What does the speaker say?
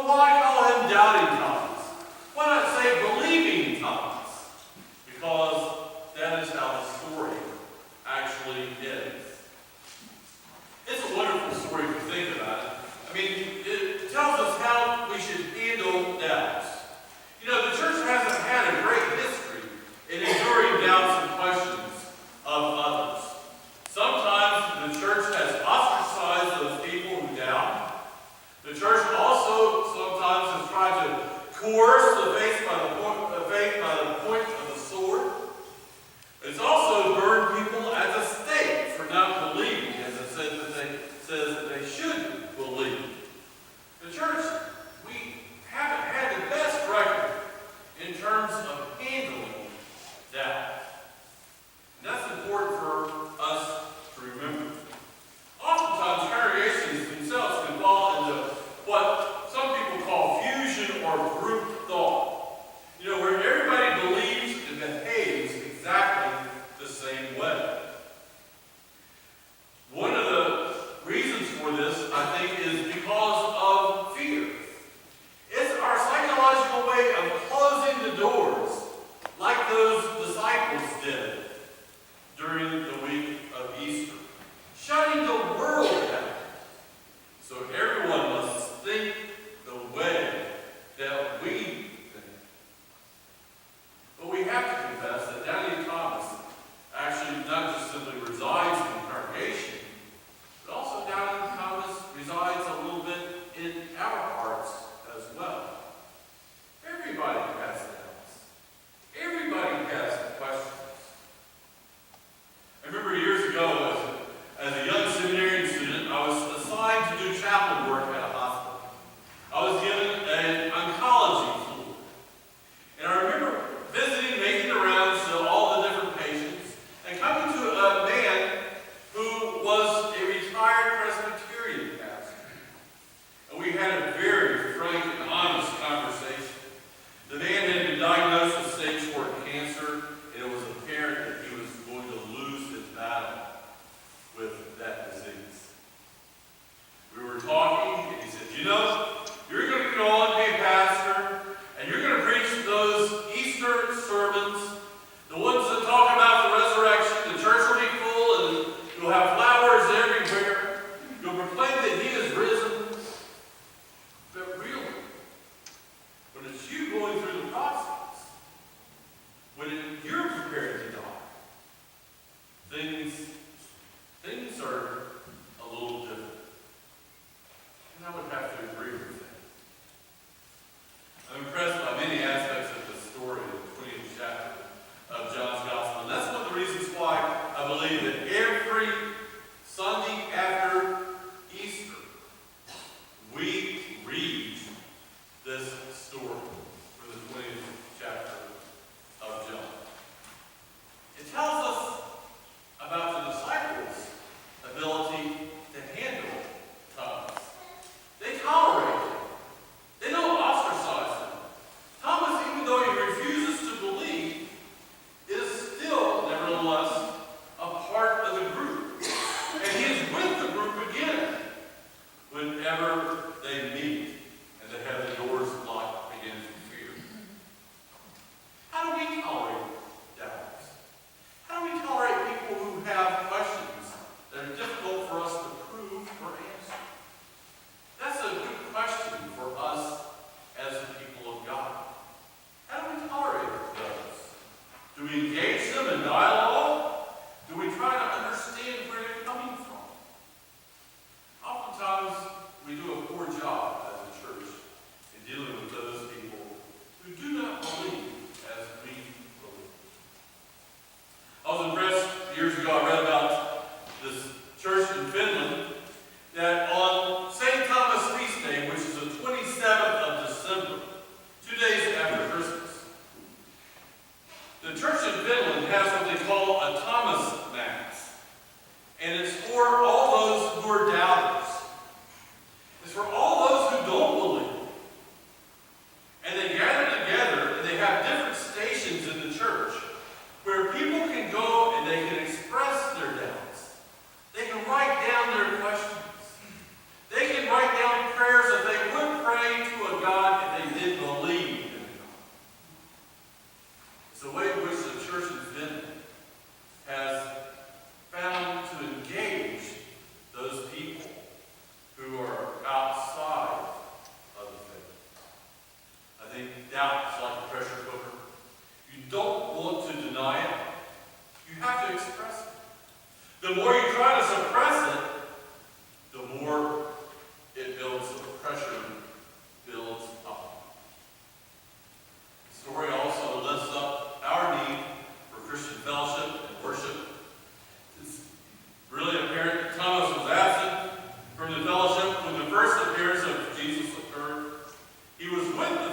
why call him doubting Thomas? Why not say believing Thomas? Because that is how the story actually ends. It's a wonderful story if you think about it. I mean, it tells us how we should handle doubts. You know, the church hasn't had a great history in enduring doubts and questions of others. Sometimes the church has ostracized those people who doubt. The church also sometimes has tried to coerce the faith by the point of the sword. It's also burned people at the stake for not believing, as it says that they should believe. The church, we haven't had the best record in terms of handling doubt. And that's important for us to remember. Oftentimes, congregations themselves can fall into what some people call fusion or group thought. with